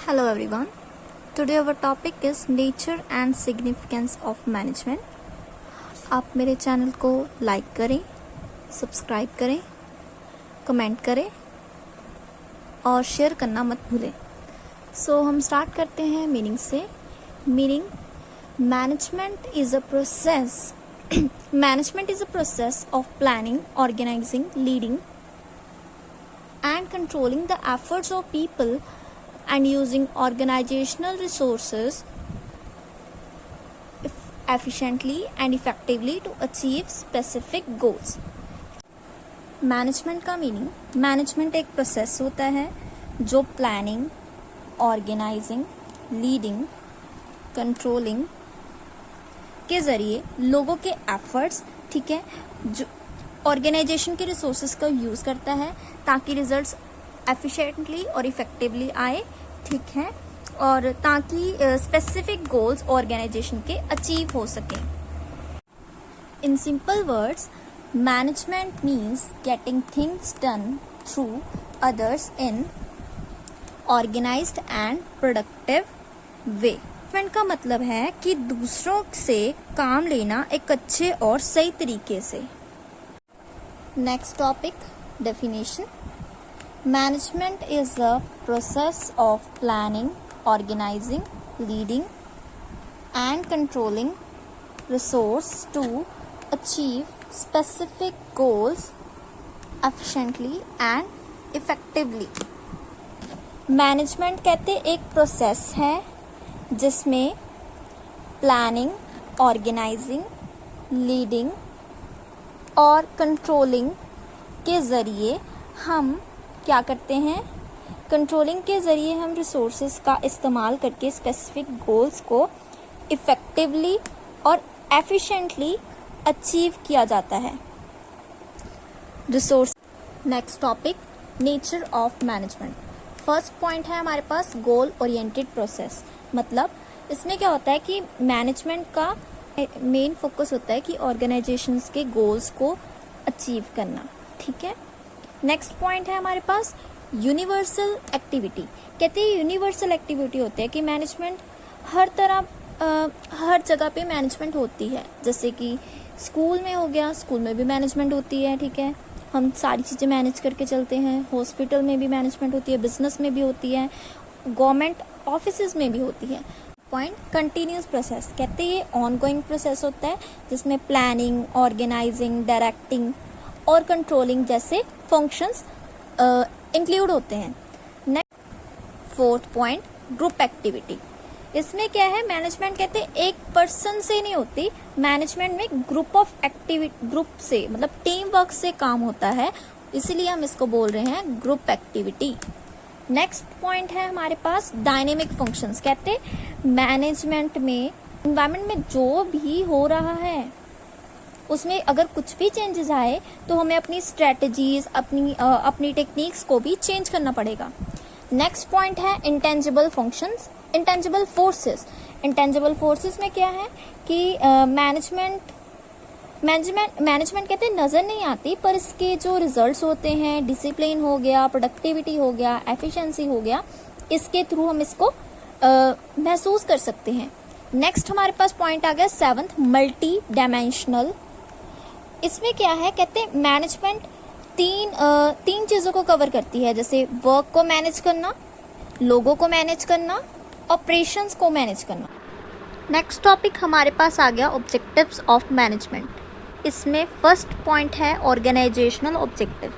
Hello everyone. Today our topic is nature and significance of management. आप मेरे channel को like करें, subscribe करें, कमेंट करें और शेयर करना मत भूलें। हम स्टार्ट करते हैं मीनिंग से। Meaning management is a process management is a process of planning, organizing, leading and controlling the efforts of people and using organizational resources efficiently and effectively to achieve specific goals. Management का meaning, management एक process होता है जो planning, organising, leading, controlling के ज़रिए लोगों के efforts, ठीक है, जो ऑर्गेनाइजेशन के रिसोर्सेज का यूज़ करता है ताकि रिजल्ट्स एफिशिएंटली और इफेक्टिवली आए, ठीक है, और ताकि स्पेसिफिक गोल्स ऑर्गेनाइजेशन के अचीव हो सकें। In simple words, management means getting things done through others in organised and productive way. Management का मतलब है कि दूसरों से काम लेना एक अच्छे और सही तरीके से। Next topic, definition. Management is a process of planning, organising, leading and controlling resource to achieve specific goals efficiently and effectively. Management कहते एक प्रोसेस है जिसमें प्लानिंग, ऑर्गेनाइजिंग, लीडिंग और कंट्रोलिंग के ज़रिए हम क्या करते हैं, कंट्रोलिंग के ज़रिए हम रिसोर्सेज का इस्तेमाल करके स्पेसिफिक गोल्स को इफ़ेक्टिवली और एफिशिएंटली अचीव किया जाता है। Resource. Next topic, nature of management. First point है हमारे पास गोल ओरिएंटेड प्रोसेस। मतलब इसमें क्या होता है कि मैनेजमेंट का मेन फोकस होता है कि ऑर्गेनाइजेशंस के गोल्स को अचीव करना, ठीक है। नेक्स्ट पॉइंट है हमारे पास यूनिवर्सल एक्टिविटी। कहते हैं यूनिवर्सल एक्टिविटी होती है कि मैनेजमेंट हर जगह पे मैनेजमेंट होती है। जैसे कि स्कूल में हो गया, स्कूल में भी मैनेजमेंट होती है, ठीक है, हम सारी चीज़ें मैनेज करके चलते हैं। हॉस्पिटल में भी मैनेजमेंट होती है, बिजनेस में भी होती है, गवर्नमेंट ऑफिसेज में भी होती है। Point, continuous process. कहते हैं ये ऑनगोइंग प्रोसेस होता है जिसमें प्लानिंग, ऑर्गेनाइजिंग, डायरेक्टिंग और कंट्रोलिंग जैसे फंक्शंस इंक्लूड होते हैं। Next fourth point, group activity. इसमें क्या है, मैनेजमेंट कहते हैं एक पर्सन से नहीं होती, मैनेजमेंट में ग्रुप से मतलब टीम वर्क से काम होता है, इसीलिए हम इसको बोल रहे हैं ग्रुप एक्टिविटी। नेक्स्ट पॉइंट है हमारे पास डायनेमिक फंक्शंस। कहते हैं मैनेजमेंट में एनवायरनमेंट में जो भी हो रहा है उसमें अगर कुछ भी चेंजेस आए तो हमें अपनी स्ट्रेटजीज, अपनी टेक्निक्स को भी चेंज करना पड़ेगा। नेक्स्ट पॉइंट है intangible functions, intangible forces. Intangible forces में क्या है कि मैनेजमेंट कहते हैं नज़र नहीं आती, पर इसके जो रिजल्ट्स होते हैं, डिसिप्लिन हो गया, प्रोडक्टिविटी हो गया, एफिशिएंसी हो गया, इसके थ्रू हम इसको महसूस कर सकते हैं। नेक्स्ट हमारे पास पॉइंट आ गया सेवंथ, मल्टी डायमेंशनल। इसमें क्या है, कहते हैं मैनेजमेंट तीन चीज़ों को कवर करती है, जैसे वर्क को मैनेज करना, लोगों को मैनेज करना, ऑपरेशंस को मैनेज करना। नेक्स्ट टॉपिक हमारे पास आ गया ऑब्जेक्टिव्स ऑफ मैनेजमेंट। इसमें फर्स्ट पॉइंट है ऑर्गेनाइजेशनल ऑब्जेक्टिव।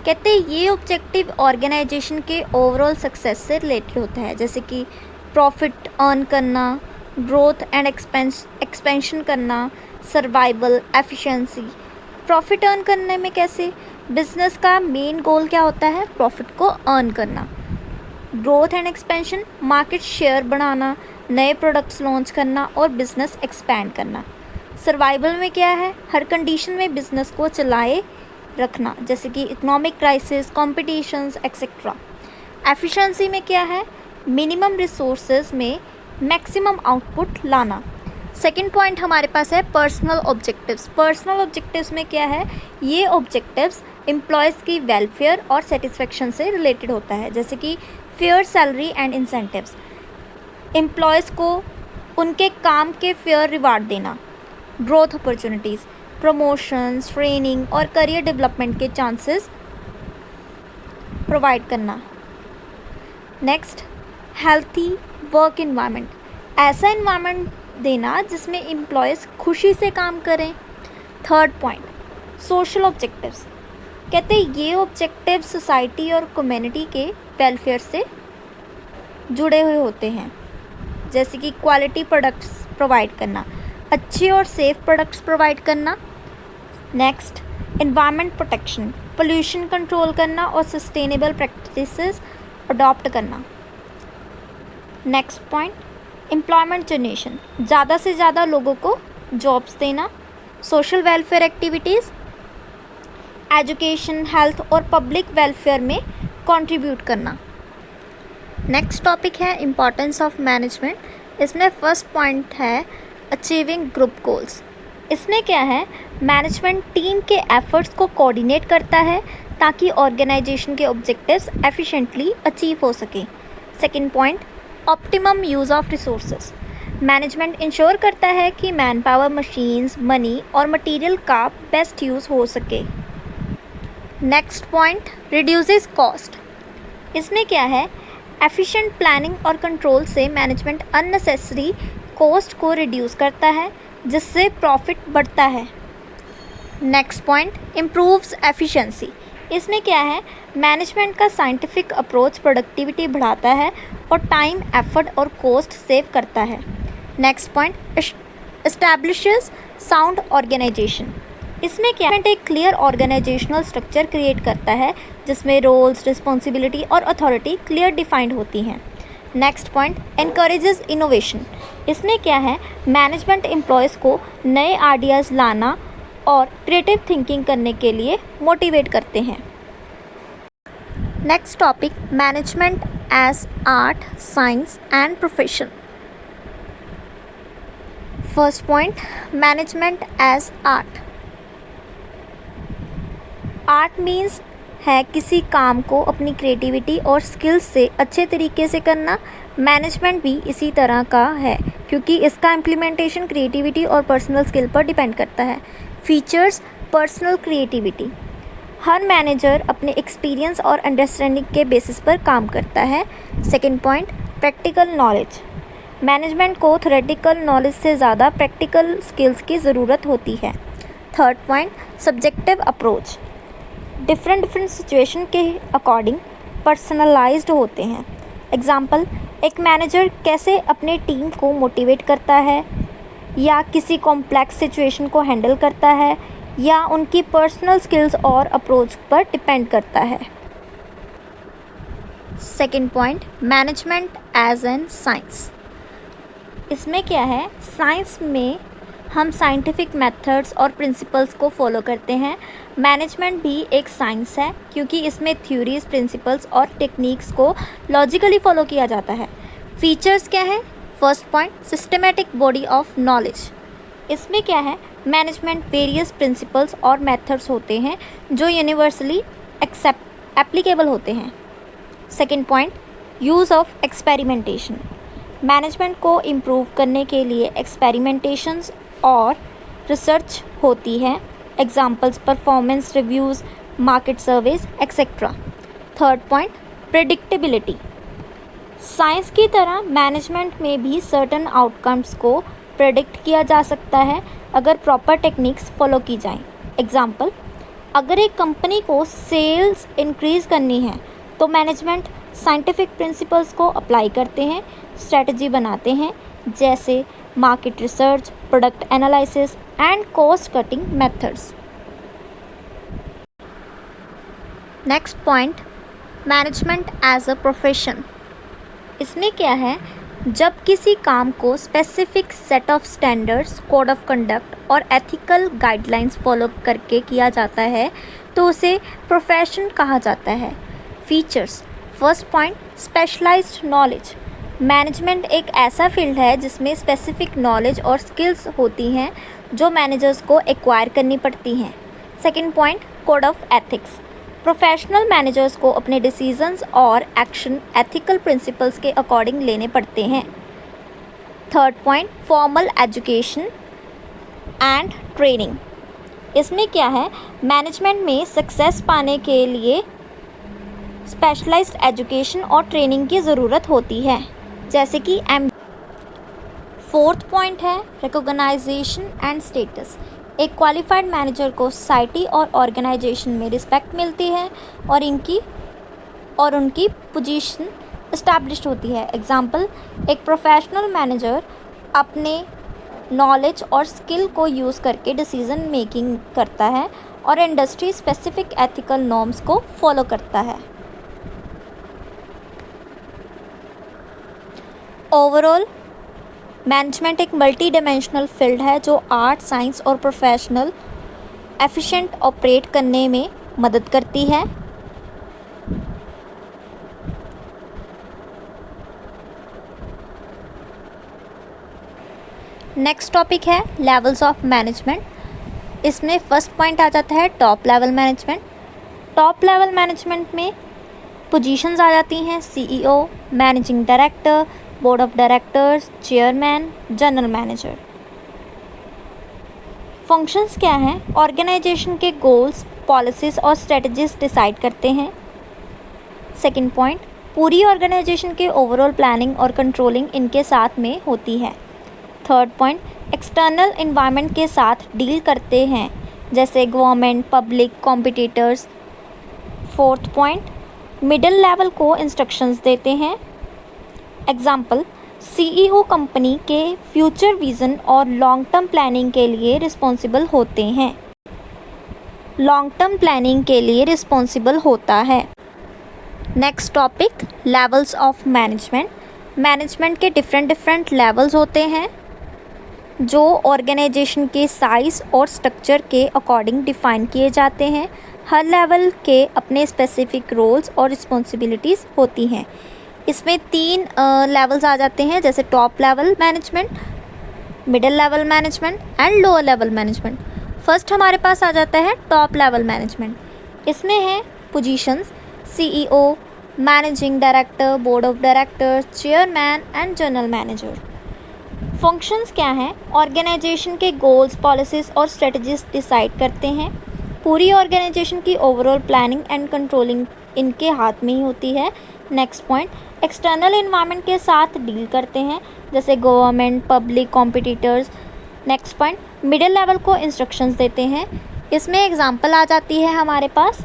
कहते हैं ये ऑब्जेक्टिव ऑर्गेनाइजेशन के ओवरऑल सक्सेस से रिलेटेड होता है, जैसे कि प्रॉफिट अर्न करना, ग्रोथ एंड एक्सपेंशन करना, सर्वाइवल, एफिशिएंसी। प्रॉफिट अर्न करने में कैसे, बिजनेस का मेन गोल क्या होता है, प्रॉफिट को अर्न करना। Growth and expansion, market share बढ़ाना, नए प्रोडक्ट्स लॉन्च करना और बिजनेस एक्सपैंड करना। सर्वाइवल में क्या है, हर कंडीशन में बिजनेस को चलाए रखना, जैसे कि economic crisis, competitions etcetera. Efficiency में क्या है, मिनिमम रिसोर्सेज में मैक्सिमम आउटपुट लाना। सेकंड पॉइंट हमारे पास है पर्सनल ऑब्जेक्टिव्स। पर्सनल ऑब्जेक्टिव्स में क्या है, ये ऑब्जेक्टिव्स एम्प्लॉयज़ की वेलफेयर और सेटिस्फेक्शन से रिलेटेड होता है, जैसे कि fair salary and incentives, employees को उनके काम के फेयर रिवार्ड देना। ग्रोथ अपॉर्चुनिटीज़, प्रमोशंस, ट्रेनिंग और करियर डेवलपमेंट के चांसेस प्रोवाइड करना। नेक्स्ट, हेल्थी वर्क इन्वायरमेंट, ऐसा इन्वायरमेंट देना जिसमें एम्प्लॉयज़ खुशी से काम करें। थर्ड पॉइंट, सोशल ऑब्जेक्टिव्स, कहते हैं ये ऑब्जेक्टिव सोसाइटी और कम्युनिटी के वेलफेयर से जुड़े हुए होते हैं, जैसे कि क्वालिटी प्रोडक्ट्स प्रोवाइड करना, अच्छे और सेफ प्रोडक्ट्स प्रोवाइड करना। Next, environment protection, pollution control करना और सस्टेनेबल प्रैक्टिसेस अडॉप्ट करना। नेक्स्ट पॉइंट, एम्प्लॉयमेंट जनरेशन, ज़्यादा से ज़्यादा लोगों को जॉब्स देना। Social welfare activities, education, health और पब्लिक वेलफेयर में कंट्रीब्यूट करना। नेक्स्ट टॉपिक है इम्पॉर्टेंस ऑफ मैनेजमेंट। इसमें फर्स्ट पॉइंट है अचीविंग ग्रुप गोल्स। इसमें क्या है, मैनेजमेंट टीम के एफर्ट्स को कोऑर्डिनेट करता है ताकि ऑर्गेनाइजेशन के ऑब्जेक्टिव्स एफिशिएंटली अचीव हो सकें। Second point, optimum use of resources, management ensure करता है कि मैन पावर, मशीन्स, मनी और मटेरियल का बेस्ट यूज़ हो सके। Next point, reduces cost. इसमें क्या है, एफिशिएंट प्लानिंग और कंट्रोल से मैनेजमेंट अननेसेसरी कॉस्ट को रिड्यूस करता है जिससे प्रॉफिट बढ़ता है। Next point, improves efficiency. इसमें क्या है, मैनेजमेंट का साइंटिफिक अप्रोच प्रोडक्टिविटी बढ़ाता है और टाइम, एफर्ट और कॉस्ट सेव करता है। Next point, establishes sound organisation. इसमें क्या है, एक क्लियर ऑर्गेनाइजेशनल स्ट्रक्चर क्रिएट करता है जिसमें रोल्स, रिस्पॉन्सिबिलिटी और अथॉरिटी क्लियर डिफाइंड होती हैं। Next point, encourages innovation. इसमें क्या है, मैनेजमेंट एम्प्लॉयज़ को नए आइडियाज़ लाना और क्रिएटिव थिंकिंग करने के लिए मोटिवेट करते हैं। Next topic, management as art, science and profession. First point, management as art. Art means है किसी काम को अपनी क्रिएटिविटी और स्किल्स से अच्छे तरीके से करना। मैनेजमेंट भी इसी तरह का है क्योंकि इसका इम्प्लीमेंटेशन क्रिएटिविटी और पर्सनल स्किल पर डिपेंड करता है। फीचर्स, पर्सनल क्रिएटिविटी, हर मैनेजर अपने एक्सपीरियंस और अंडरस्टैंडिंग के बेसिस पर काम करता है। Second point, practical knowledge, management को थ्योरेटिकल नॉलेज से ज़्यादा प्रैक्टिकल स्किल्स की ज़रूरत होती है। Third point, subjective approach, different situation के अकॉर्डिंग पर्सनलाइज्ड होते हैं। एग्जाम्पल, एक मैनेजर कैसे अपने टीम को मोटिवेट करता है या किसी कॉम्प्लेक्स सिचुएशन को हैंडल करता है या उनकी पर्सनल स्किल्स और अप्रोच पर डिपेंड करता है। Second point, management as an science. इसमें क्या है, साइंस में हम साइंटिफिक मेथड्स और प्रिंसिपल्स को फॉलो करते हैं। मैनेजमेंट भी एक साइंस है क्योंकि इसमें थ्योरीज, प्रिंसिपल्स और टेक्निक्स को लॉजिकली फॉलो किया जाता है। फीचर्स क्या है, first point, systematic body of knowledge. इसमें क्या है, मैनेजमेंट वेरियस प्रिंसिपल्स और मेथड्स होते हैं जो यूनिवर्सली एप्लीकेबल होते हैं। Second point, use of experimentation. Management को इम्प्रूव करने के लिए एक्सपेरिमेंटेशंस और रिसर्च होती है। Examples, performance reviews, market surveys etcetera. Third point, predictability. Science की तरह मैनेजमेंट में भी सर्टन आउटकम्स को प्रेडिक्ट किया जा सकता है अगर प्रॉपर टेक्निक्स फॉलो की जाएं। एग्जाम्पल, अगर एक कंपनी को सेल्स इंक्रीज़ करनी है तो मैनेजमेंट साइंटिफिक प्रिंसिपल्स को अप्लाई करते हैं, स्ट्रेटजी बनाते हैं जैसे market research, product analysis and cost cutting methods. Next point, management as a profession. इसमें क्या है, जब किसी काम को specific set of standards, code of conduct और एथिकल गाइडलाइंस फॉलो करके किया जाता है तो उसे प्रोफेशन कहा जाता है। Features, first point, specialised knowledge. Management एक ऐसा फील्ड है जिसमें स्पेसिफिक नॉलेज और स्किल्स होती हैं जो मैनेजर्स को एक्वायर करनी पड़ती हैं। Second point, code of ethics. Professional managers को अपने डिसीजंस और एक्शन एथिकल प्रिंसिपल्स के अकॉर्डिंग लेने पड़ते हैं। Third point, formal education and training. इसमें क्या है, मैनेजमेंट में सक्सेस पाने के लिए स्पेशलाइज्ड एजुकेशन और ट्रेनिंग की ज़रूरत होती है, जैसे कि फोर्थ पॉइंट है रिकॉग्नाइजेशन एंड स्टेटस। एक क्वालिफाइड मैनेजर को सोसाइटी और ऑर्गेनाइजेशन में रिस्पेक्ट मिलती है और उनकी पोजीशन इस्टेब्लिश्ड होती है। एग्जाम्पल, एक प्रोफेशनल मैनेजर अपने नॉलेज और स्किल को यूज़ करके डिसीजन मेकिंग करता है और इंडस्ट्री स्पेसिफिक एथिकल नॉर्म्स को फॉलो करता है। ओवरऑल मैनेजमेंट एक मल्टी डिमेंशनल फील्ड है जो आर्ट, साइंस और प्रोफेशनल एफिशिएंट ऑपरेट करने में मदद करती है। नेक्स्ट टॉपिक है लेवल्स ऑफ मैनेजमेंट। इसमें फर्स्ट पॉइंट आ जाता है top level management. Top level management में पोजीशंस आ जाती हैं CEO, managing director, board of directors, chairman, general manager. Functions क्या हैं, ऑर्गेनाइजेशन के गोल्स, पॉलिसीज़ और स्ट्रेटजीज डिसाइड करते हैं। सेकंड पॉइंट, पूरी ऑर्गेनाइजेशन के ओवरऑल प्लानिंग और कंट्रोलिंग इनके साथ में होती है। थर्ड पॉइंट, एक्सटर्नल इन्वायरमेंट के साथ डील करते हैं, जैसे government, public, competitors. Fourth point, middle level को इंस्ट्रक्शंस देते हैं। एग्जाम्पल, CEO कंपनी के फ्यूचर विज़न और लॉन्ग टर्म प्लानिंग के लिए रिस्पॉन्सिबल होते हैं। लॉन्ग टर्म प्लानिंग के लिए रिस्पॉन्सिबल होता है। Next topic, levels of management. Management के डिफरेंट लेवल्स होते हैं जो ऑर्गेनाइजेशन के साइज़ और स्ट्रक्चर के अकॉर्डिंग डिफ़ाइन किए जाते हैं। हर लेवल के अपने स्पेसिफिक रोल्स और रिस्पॉन्सिबिलिटीज़ होती हैं। इसमें 3 लेवल्स आ जाते हैं, जैसे top level management, middle level management and lower level management. First हमारे पास आ जाता है टॉप लेवल मैनेजमेंट। इसमें है positions CEO, managing director, board of directors, chairman and general manager. Functions क्या हैं, ऑर्गेनाइजेशन के गोल्स, पॉलिसीज़ और स्ट्रेटजीज डिसाइड करते हैं। पूरी ऑर्गेनाइजेशन की ओवरऑल प्लानिंग एंड कंट्रोलिंग इनके हाथ में ही होती है। नेक्स्ट पॉइंट, एक्सटर्नल इन्वायरमेंट के साथ डील करते हैं, जैसे government, public, competitors. Next point, middle level को इंस्ट्रक्शंस देते हैं। इसमें एग्जांपल आ जाती है हमारे पास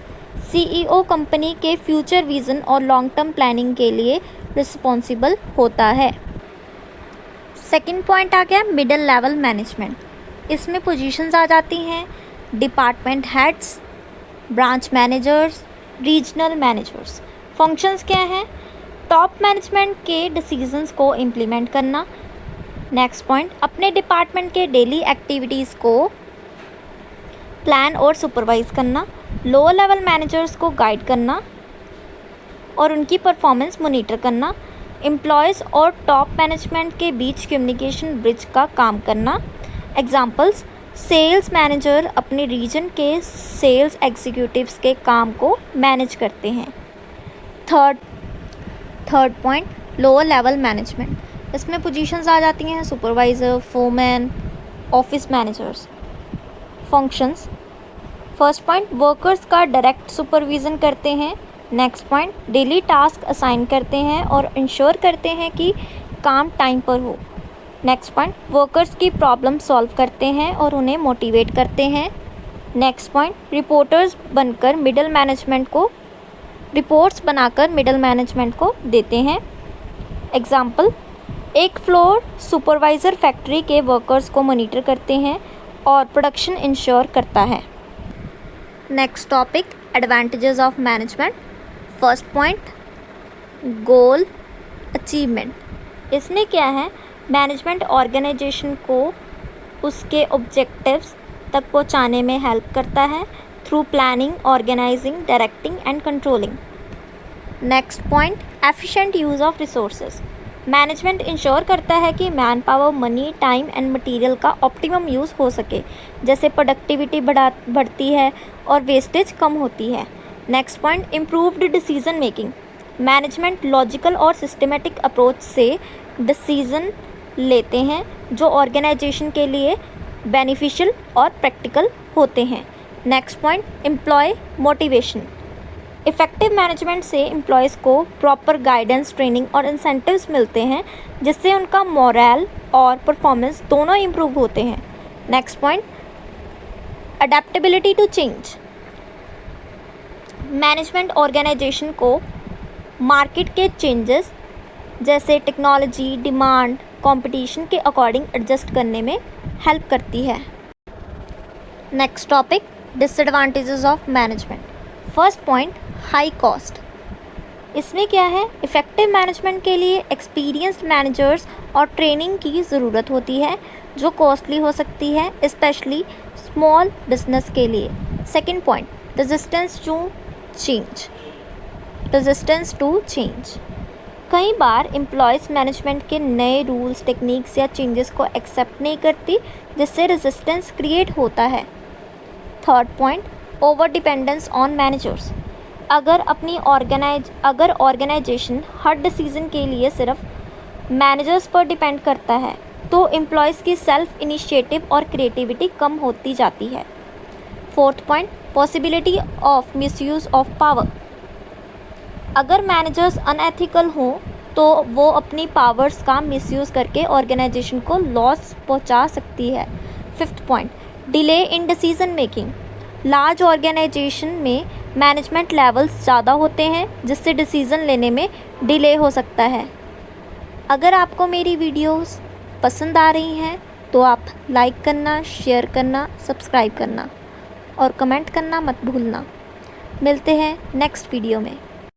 CEO कंपनी के फ्यूचर विज़न और लॉन्ग टर्म प्लानिंग के लिए रिस्पॉन्सिबल होता है। सेकंड पॉइंट आ गया मिडिल लेवल मैनेजमेंट। इसमें पोजीशंस आ जाती हैं department heads, branch managers, regional managers. Functions क्या हैं, टॉप मैनेजमेंट के डिसीजंस को इम्प्लीमेंट करना। नेक्स्ट पॉइंट, अपने डिपार्टमेंट के डेली एक्टिविटीज़ को प्लान और सुपरवाइज करना। लोअर लेवल मैनेजर्स को गाइड करना और उनकी परफॉर्मेंस मॉनिटर करना। एम्प्लॉयज़ और टॉप मैनेजमेंट के बीच कम्युनिकेशन ब्रिज का काम करना। एग्जाम्पल्स, सेल्स मैनेजर अपने रीजन के सेल्स एग्जीक्यूटिव्स के काम को मैनेज करते हैं। Third point, lower level management. इसमें पोजीशंस आ जाती हैं supervisor, foreman, office managers. Functions, first point, workers का डायरेक्ट सुपरविज़न करते हैं। Next point, daily task assign करते हैं और इंश्योर करते हैं कि काम टाइम पर हो। नेक्स्ट पॉइंट, वर्कर्स की प्रॉब्लम सॉल्व करते हैं और उन्हें मोटिवेट करते हैं। नेक्स्ट पॉइंट, रिपोर्ट्स बनाकर मिडिल मैनेजमेंट को देते हैं। एग्जाम्पल, एक फ्लोर सुपरवाइज़र फैक्ट्री के वर्कर्स को मॉनिटर करते हैं और प्रोडक्शन इंश्योर करता है। Next topic, advantages of management. First point, goal achievement. इसमें क्या है, मैनेजमेंट ऑर्गेनाइजेशन को उसके ऑब्जेक्टिव्स तक पहुंचाने में हेल्प करता है through planning, organising, directing and controlling. Next point, efficient use of resources. Management ensure करता है कि man power, money, time and material का ऑप्टिमम यूज़ हो सके, जैसे प्रोडक्टिविटी बढ़ती है और वेस्टेज कम होती है। Next point, improved decision making. Management logical और सिस्टमेटिक अप्रोच से डिसीजन लेते हैं जो ऑर्गेनाइजेशन के लिए बेनिफिशियल और प्रैक्टिकल होते हैं। Next point, employee motivation. Effective management से एम्प्लॉयज़ को प्रॉपर गाइडेंस, ट्रेनिंग और इंसेंटिव्स मिलते हैं जिससे उनका मोरल और परफॉर्मेंस दोनों इम्प्रूव होते हैं। Next point, adaptability to change. Management organisation को मार्केट के चेंजेस जैसे टेक्नोलॉजी, डिमांड, कंपटीशन के अकॉर्डिंग एडजस्ट करने में हेल्प करती है। Next topic, disadvantages of management. First point, high cost. इसमें क्या है, इफ़ेक्टिव मैनेजमेंट के लिए एक्सपीरियंस्ड मैनेजर्स और ट्रेनिंग की ज़रूरत होती है जो कॉस्टली हो सकती है, स्पेशली स्मॉल बिजनेस के लिए। Second point, resistance to change. कई बार एम्प्लॉयज़ मैनेजमेंट के नए रूल्स, टेक्निक्स या चेंजेस को एक्सेप्ट नहीं करती जिससे रेजिस्टेंस क्रिएट होता है। Third point, over dependence on managers. अगर ऑर्गेनाइजेशन हर डिसीजन के लिए सिर्फ मैनेजर्स पर डिपेंड करता है तो एम्प्लॉयज़ की सेल्फ इनिशिएटिव और क्रिएटिविटी कम होती जाती है। Fourth point, possibility of misuse of power. अगर मैनेजर्स अनएथिकल हों तो वो अपनी पावर्स का मिसयूज़ करके ऑर्गेनाइजेशन को लॉस पहुंचा सकती है। Fifth point, delay in decision making. Large organisation में मैनेजमेंट लेवल्स ज़्यादा होते हैं जिससे डिसीज़न लेने में डिले हो सकता है। अगर आपको मेरी वीडियोस पसंद आ रही हैं तो आप लाइक करना, शेयर करना, सब्सक्राइब करना और कमेंट करना मत भूलना। मिलते हैं नेक्स्ट वीडियो में।